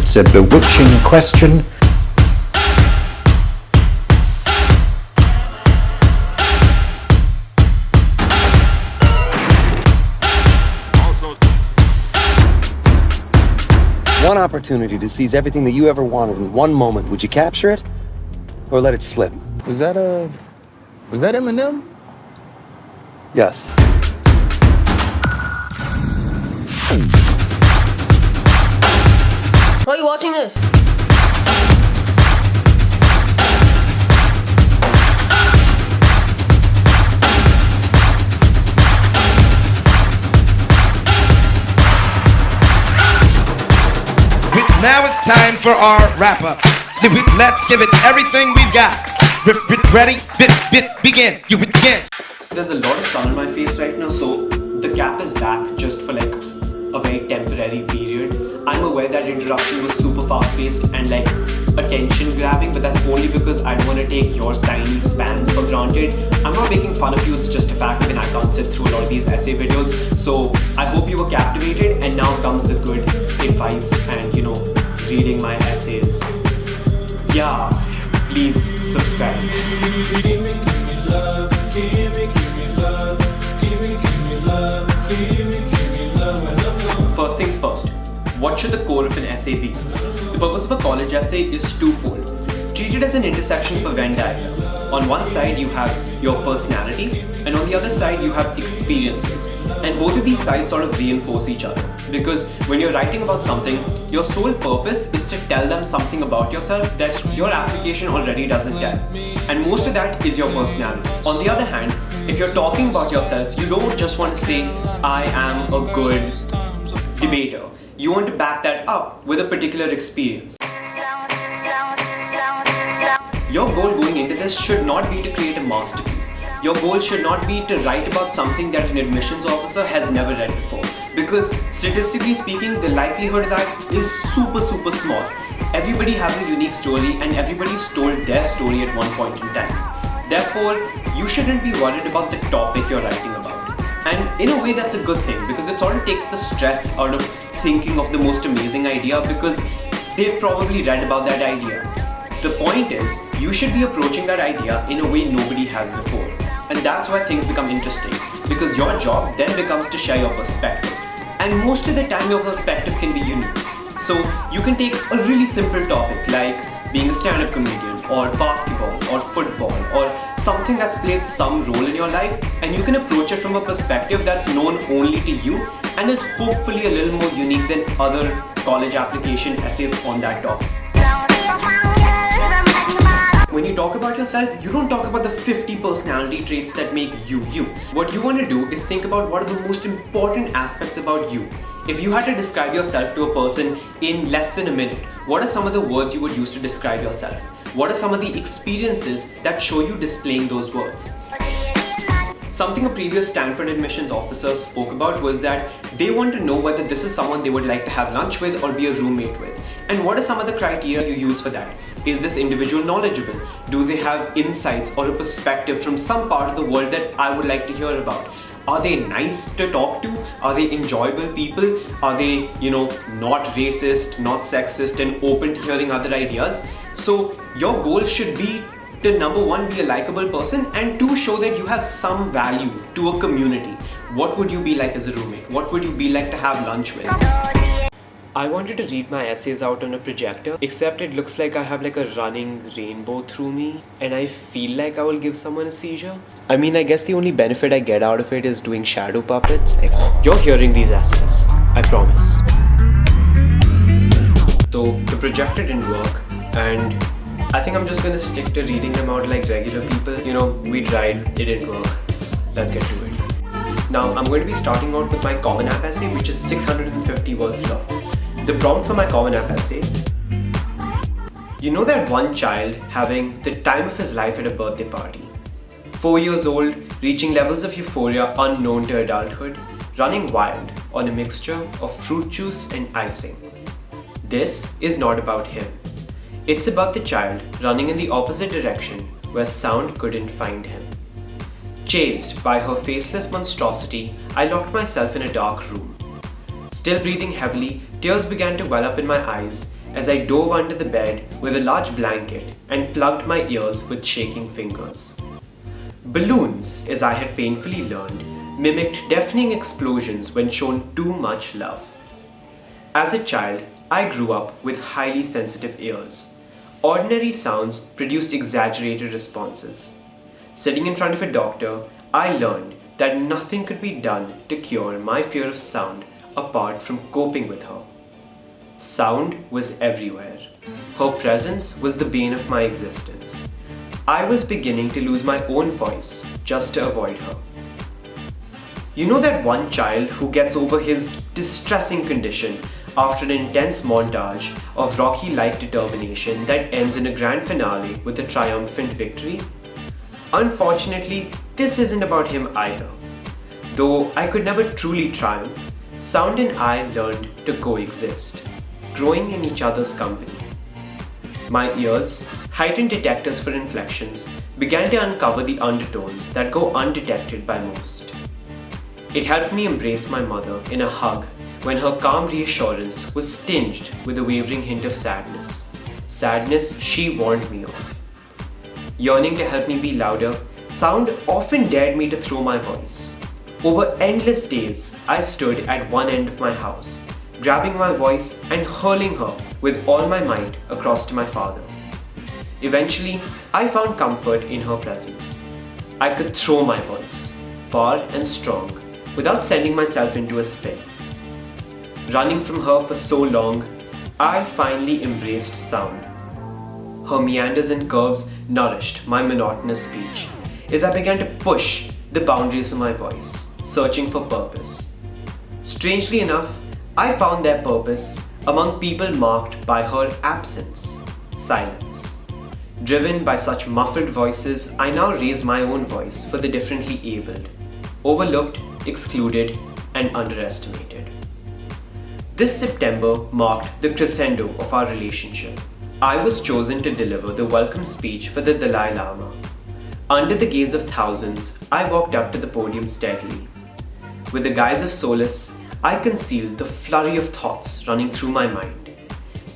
It's a bewitching question. One opportunity to seize everything that you ever wanted in one moment. Would you capture it? Or let it slip? Was that Eminem? Yes. Why are you watching this? Now it's time for our wrap-up. Let's give it everything we've got. Ready? Begin. You begin. There's a lot of sun on my face right now, so the cap is back just for like a very temporary period. I'm aware that introduction was super fast-paced and like attention-grabbing, but that's only because I don't want to take your tiny spans for granted. I'm not making fun of you, it's just a fact when I can't sit through a lot of these essay videos. So I hope you were captivated, and now comes the good advice and reading my essays. Yeah, please subscribe. First things first, what should the core of an essay be? The purpose of a college essay is twofold. Treat it as an intersection for Venn diagram. On one side you have your personality, and on the other side you have experiences. And both of these sides sort of reinforce each other. Because when you're writing about something, your sole purpose is to tell them something about yourself that your application already doesn't tell. And most of that is your personality. On the other hand, if you're talking about yourself, you don't just want to say, I am a good debater. You want to back that up with a particular experience. Your goal going into this should not be to create a masterpiece. Your goal should not be to write about something that an admissions officer has never read before. Because statistically speaking, the likelihood of that is super small. Everybody has a unique story, and everybody's told their story at one point in time. Therefore, you shouldn't be worried about the topic you're writing about. And in a way, that's a good thing, because it sort of takes the stress out of thinking of the most amazing idea, because they've probably read about that idea. The point is, you should be approaching that idea in a way nobody has before. And that's why things become interesting, because your job then becomes to share your perspective. And most of the time your perspective can be unique. So you can take a really simple topic like being a stand-up comedian, or basketball, or football, or something that's played some role in your life, and you can approach it from a perspective that's known only to you and is hopefully a little more unique than other college application essays on that topic. When you talk about yourself, you don't talk about the 50 personality traits that make you you. What you want to do is think about what are the most important aspects about you. If you had to describe yourself to a person in less than a minute, what are some of the words you would use to describe yourself? What are some of the experiences that show you displaying those words? Something a previous Stanford admissions officer spoke about was that they want to know whether this is someone they would like to have lunch with or be a roommate with. And what are some of the criteria you use for that? Is this individual knowledgeable? Do they have insights or a perspective from some part of the world that I would like to hear about? Are they nice to talk to? Are they enjoyable people? Are they, not racist, not sexist, and open to hearing other ideas? So your goal should be to, number one, be a likable person, and two, show that you have some value to a community. What would you be like as a roommate? What would you be like to have lunch with? I wanted to read my essays out on a projector, except it looks like I have like a running rainbow through me, and I feel like I will give someone a seizure. I mean, I guess the only benefit I get out of it is doing shadow puppets. You're hearing these essays, I promise. So the projector didn't work, and I think I'm just gonna stick to reading them out like regular people. We tried, it didn't work. Let's get to it. Now, I'm going to be starting out with my Common App essay, which is 650 words long. The prompt for my Common App essay: you know that one child having the time of his life at a birthday party. 4 years old, reaching levels of euphoria unknown to adulthood, running wild on a mixture of fruit juice and icing. This is not about him. It's about the child running in the opposite direction where sound couldn't find him. Chased by her faceless monstrosity, I locked myself in a dark room. Still breathing heavily, tears began to well up in my eyes, as I dove under the bed with a large blanket and plugged my ears with shaking fingers. Balloons, as I had painfully learned, mimicked deafening explosions when shown too much love. As a child, I grew up with highly sensitive ears. Ordinary sounds produced exaggerated responses. Sitting in front of a doctor, I learned that nothing could be done to cure my fear of sound apart from coping with her. Sound was everywhere. Her presence was the bane of my existence. I was beginning to lose my own voice just to avoid her. You know that one child who gets over his distressing condition after an intense montage of Rocky-like determination that ends in a grand finale with a triumphant victory? Unfortunately, this isn't about him either. Though I could never truly triumph, sound and I learned to coexist, growing in each other's company. My ears, heightened detectors for inflections, began to uncover the undertones that go undetected by most. It helped me embrace my mother in a hug when her calm reassurance was tinged with a wavering hint of sadness. Sadness she warned me of. Yearning to help me be louder, sound often dared me to throw my voice. Over endless days, I stood at one end of my house, grabbing my voice and hurling her with all my might across to my father. Eventually, I found comfort in her presence. I could throw my voice, far and strong, without sending myself into a spin. Running from her for so long, I finally embraced sound. Her meanders and curves nourished my monotonous speech as I began to push the boundaries of my voice, searching for purpose. Strangely enough, I found their purpose among people marked by her absence, silence. Driven by such muffled voices, I now raise my own voice for the differently abled, overlooked, excluded, and underestimated. This September marked the crescendo of our relationship. I was chosen to deliver the welcome speech for the Dalai Lama. Under the gaze of thousands, I walked up to the podium steadily. With the guise of solace, I concealed the flurry of thoughts running through my mind.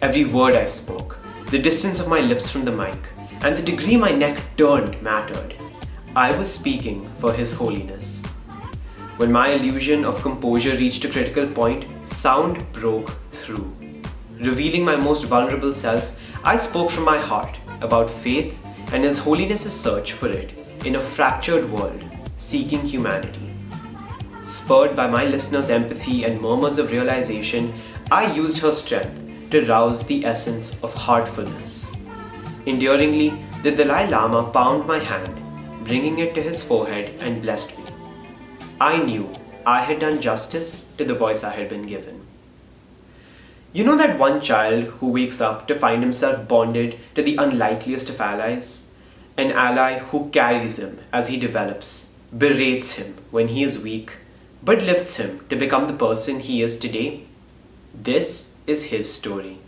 Every word I spoke, the distance of my lips from the mic, and the degree my neck turned mattered. I was speaking for His Holiness. When my illusion of composure reached a critical point, sound broke through. Revealing my most vulnerable self, I spoke from my heart about faith and His Holiness's search for it in a fractured world, seeking humanity. Spurred by my listeners' empathy and murmurs of realization, I used her strength to rouse the essence of heartfulness. Enduringly, the Dalai Lama bound my hand, bringing it to his forehead and blessed me. I knew I had done justice to the voice I had been given. You know that one child who wakes up to find himself bonded to the unlikeliest of allies? An ally who carries him as he develops, berates him when he is weak, but lifts him to become the person he is today? This is his story.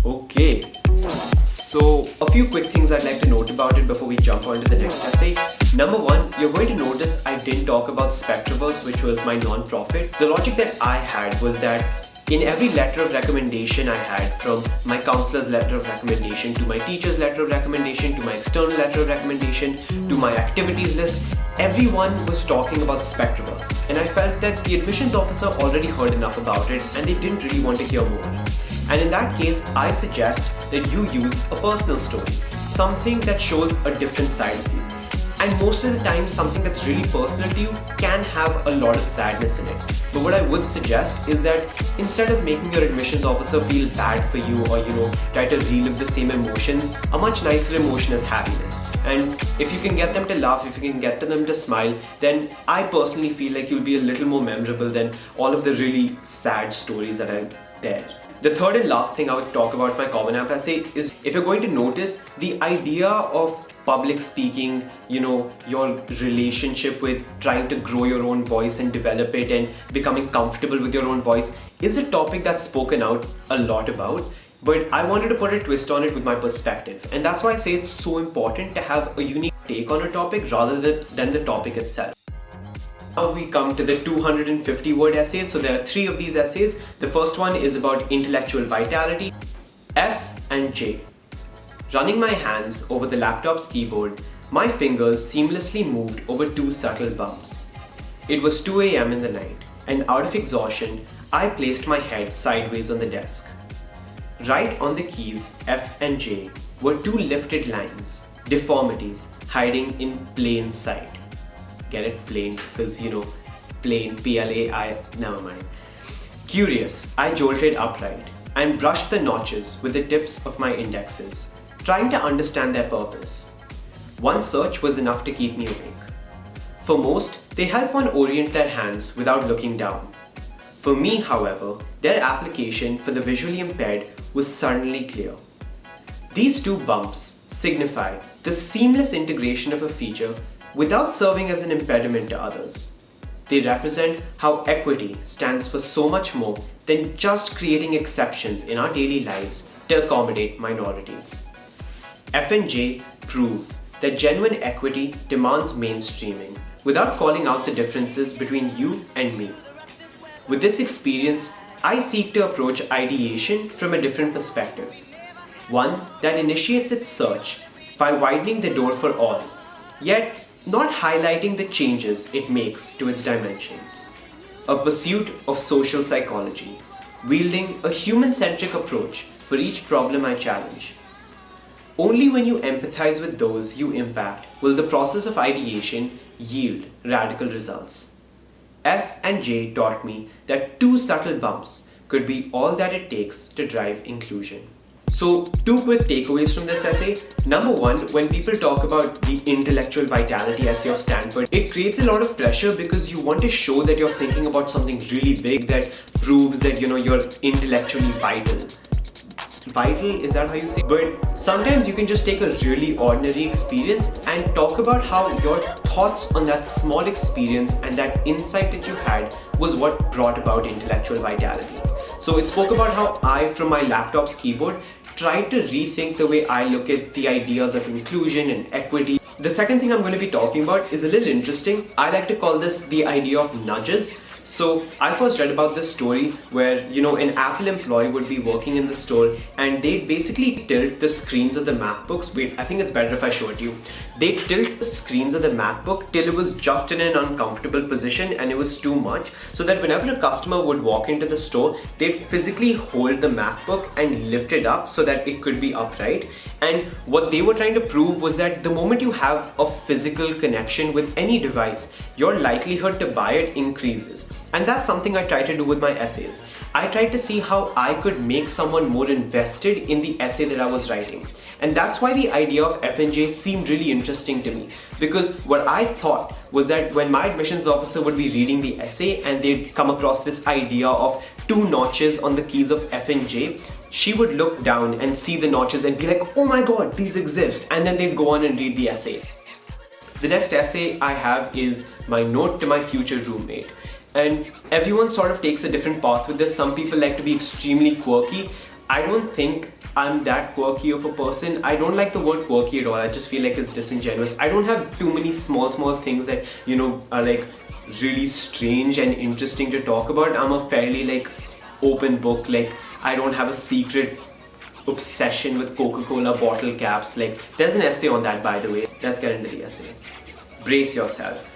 Okay, so a few quick things I'd like to note about it before we jump on to the next essay. Number one, you're going to notice I didn't talk about Spectroverse, which was my non-profit. The logic that I had was that in every letter of recommendation I had, from my counselor's letter of recommendation to my teacher's letter of recommendation to my external letter of recommendation to my activities list, everyone was talking about Spectroverse, and I felt that the admissions officer already heard enough about it and they didn't really want to hear more. And in that case, I suggest that you use a personal story, something that shows a different side of you. And most of the time, something that's really personal to you can have a lot of sadness in it. But what I would suggest is that instead of making your admissions officer feel bad for you or, try to relive the same emotions, a much nicer emotion is happiness. And if you can get them to laugh, if you can get them to smile, then I personally feel like you'll be a little more memorable than all of the really sad stories that are there. The third and last thing I would talk about my Common App essay is, if you're going to notice, the idea of public speaking, your relationship with trying to grow your own voice and develop it and becoming comfortable with your own voice is a topic that's spoken out a lot about, but I wanted to put a twist on it with my perspective. And that's why I say it's so important to have a unique take on a topic rather than the topic itself. Now we come to the 250 word essays. So there are 3 of these essays. The first one is about intellectual vitality. F and J. Running my hands over the laptop's keyboard, my fingers seamlessly moved over 2 subtle bumps. It was 2 a.m. in the night, and out of exhaustion, I placed my head sideways on the desk. Right on the keys F and J were 2 lifted lines, deformities hiding in plain sight. Get it? Plain, because plain, P-L-A-I, never mind. Curious, I jolted upright and brushed the notches with the tips of my indexes, trying to understand their purpose. One search was enough to keep me awake. For most, they help one orient their hands without looking down. For me, however, their application for the visually impaired was suddenly clear. These 2 bumps signify the seamless integration of a feature without serving as an impediment to others. They represent how equity stands for so much more than just creating exceptions in our daily lives to accommodate minorities. F and J prove that genuine equity demands mainstreaming without calling out the differences between you and me. With this experience, I seek to approach ideation from a different perspective. One that initiates its search by widening the door for all, yet not highlighting the changes it makes to its dimensions. A pursuit of social psychology, wielding a human-centric approach for each problem I challenge. Only when you empathize with those you impact will the process of ideation yield radical results. F and J taught me that 2 subtle bumps could be all that it takes to drive inclusion. So, 2 quick takeaways from this essay. Number 1, when people talk about the intellectual vitality essay of Stanford, it creates a lot of pressure because you want to show that you're thinking about something really big that proves that you're intellectually vital. Vital, is that how you say it? But sometimes you can just take a really ordinary experience and talk about how your thoughts on that small experience and that insight that you had was what brought about intellectual vitality. So it spoke about how I, from my laptop's keyboard, tried to rethink the way I look at the ideas of inclusion and equity. The second thing I'm going to be talking about is a little interesting. I like to call this the idea of nudges. So I first read about this story where, an Apple employee would be working in the store and they'd basically tilt the screens of the MacBooks. Wait, I think it's better if I show it to you. They'd tilt the screens of the MacBook till it was just in an uncomfortable position and it was too much, so that whenever a customer would walk into the store, they'd physically hold the MacBook and lift it up so that it could be upright. And what they were trying to prove was that the moment you have a physical connection with any device, your likelihood to buy it increases. And that's something I try to do with my essays. I tried to see how I could make someone more invested in the essay that I was writing. And that's why the idea of F&J seemed really interesting to me, because what I thought was that when my admissions officer would be reading the essay and they'd come across this idea of 2 notches on the keys of F and J, she would look down and see the notches and be like, oh my god, these exist, and then they'd go on and read the essay. The next essay I have is my note to my future roommate. And everyone sort of takes a different path with this. Some people like to be extremely quirky. I don't think I'm that quirky of a person. I don't like the word quirky at all. I just feel like it's disingenuous. I don't have too many small things that, are like really strange and interesting to talk about. I'm a fairly open book. I don't have a secret obsession with Coca-Cola bottle caps. There's an essay on that, by the way. Let's get into the essay. Brace yourself.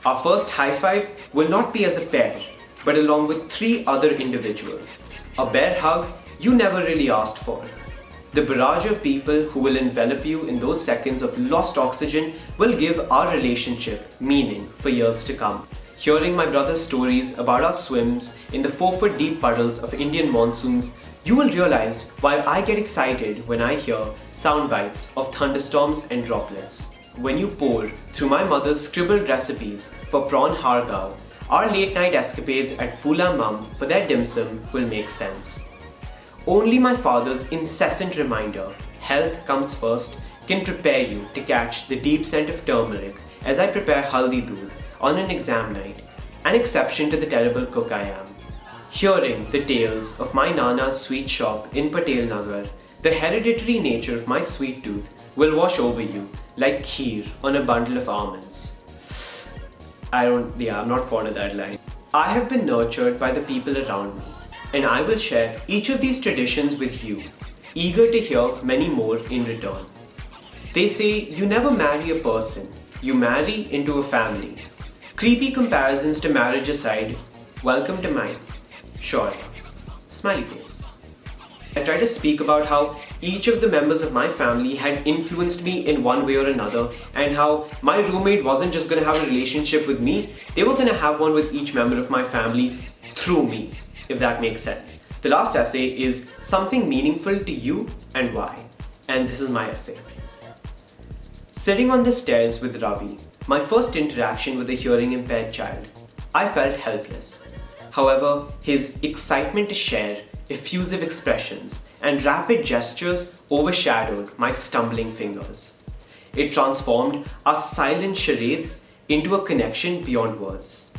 Our first high five will not be as a pair, but along with 3 other individuals. A bear hug you never really asked for. The barrage of people who will envelop you in those seconds of lost oxygen will give our relationship meaning for years to come. Hearing my brother's stories about our swims in the 4-foot deep puddles of Indian monsoons, you will realize why I get excited when I hear sound bites of thunderstorms and droplets. When you pour through my mother's scribbled recipes for prawn hargao, our late night escapades at Fula Mum for their dim sum will make sense. Only my father's incessant reminder, health comes first, can prepare you to catch the deep scent of turmeric as I prepare haldi doodh on an exam night, an exception to the terrible cook I am. Hearing the tales of my Nana's sweet shop in Patel Nagar, the hereditary nature of my sweet tooth will wash over you like kheer on a bundle of almonds. I'm not fond of that line. I have been nurtured by the people around me, and I will share each of these traditions with you, eager to hear many more in return. They say you never marry a person, you marry into a family. Creepy comparisons to marriage aside, welcome to mine. Sure. Smiley face. I try to speak about how each of the members of my family had influenced me in one way or another, and how my roommate wasn't just going to have a relationship with me, they were going to have one with each member of my family through me, if that makes sense. The last essay is something meaningful to you and why. And this is my essay. Sitting on the stairs with Ravi, my first interaction with a hearing impaired child, I felt helpless. However, his excitement to share, effusive expressions, and rapid gestures overshadowed my stumbling fingers. It transformed our silent charades into a connection beyond words.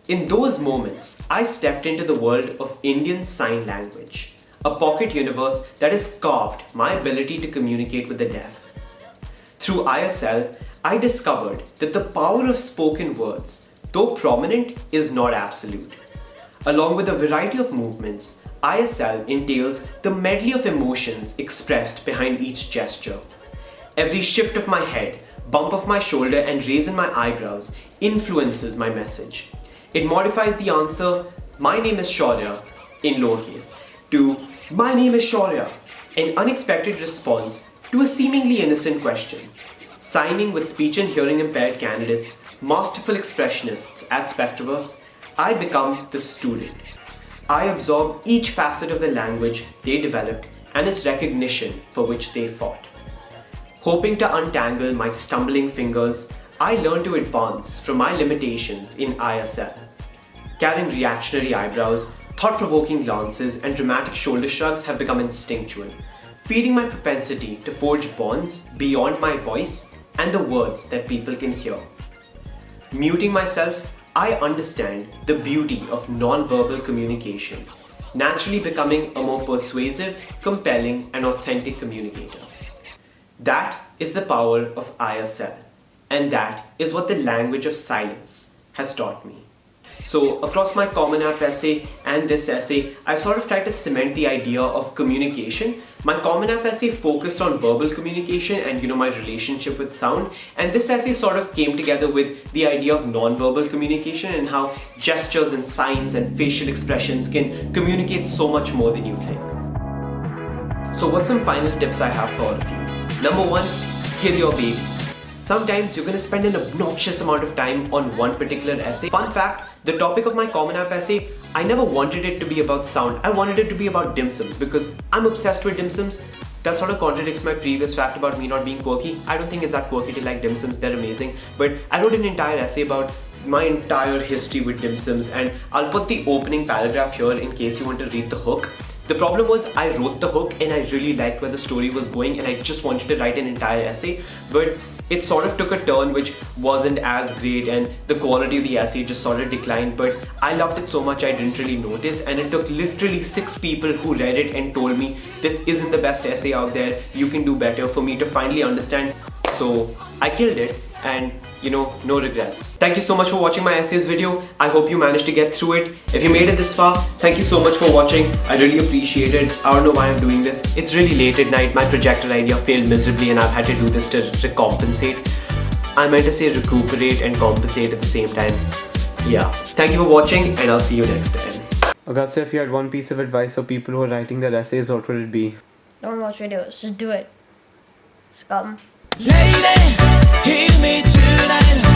In those moments, I stepped into the world of Indian Sign Language, a pocket universe that has carved my ability to communicate with the deaf. Through ISL, I discovered that the power of spoken words, though prominent, is not absolute. Along with a variety of movements, ISL entails the medley of emotions expressed behind each gesture. Every shift of my head, bump of my shoulder, and raise in my eyebrows influences my message. It modifies the answer, "My name is Shaurya," in lowercase, to "My name is Shaurya," an unexpected response to a seemingly innocent question. Signing with speech and hearing impaired candidates, masterful expressionists at Spectraverse, I become the student. I absorb each facet of the language they developed and its recognition for which they fought. Hoping to untangle my stumbling fingers, I learn to advance from my limitations in ISL. Carrying reactionary eyebrows, thought-provoking glances, and dramatic shoulder shrugs have become instinctual, feeding my propensity to forge bonds beyond my voice and the words that people can hear. Muting myself, I understand the beauty of non-verbal communication, naturally becoming a more persuasive, compelling, and authentic communicator. That is the power of ISL, and that is what the language of silence has taught me. So across my Common App essay and this essay, I sort of tried to cement the idea of communication. My Common App essay focused on verbal communication and my relationship with sound, and this essay sort of came together with the idea of non-verbal communication and how gestures and signs and facial expressions can communicate so much more than you think. So what's some final tips I have for all of you? Number one, kill your babies. Sometimes you're going to spend an obnoxious amount of time on one particular essay. Fun fact, the topic of my Common App essay, I never wanted it to be about sound. I wanted it to be about dim sums because I'm obsessed with dim sums. That sort of contradicts my previous fact about me not being quirky. I don't think it's that quirky to like dim sums, they're amazing. But I wrote an entire essay about my entire history with dim sums, and I'll put the opening paragraph here in case you want to read the hook. The problem was I wrote the hook and I really liked where the story was going and I just wanted to write an entire essay, but it sort of took a turn which wasn't as great and the quality of the essay just sort of declined, but I loved it so much I didn't really notice, and it took literally 6 people who read it and told me this isn't the best essay out there, you can do better, for me to finally understand. So I killed it, and no regrets. Thank you so much for watching my essays video. I hope you managed to get through it. If you made it this far, thank you so much for watching. I really appreciate it. I don't know why I'm doing this. It's really late at night. My projector idea failed miserably and I've had to do this to recompensate. I meant to say recuperate and compensate at the same time. Yeah. Thank you for watching and I'll see you next time. Augusta, if you had one piece of advice for people who are writing their essays, what would it be? Don't watch videos, just do it. Scum. Lady, hear me tonight.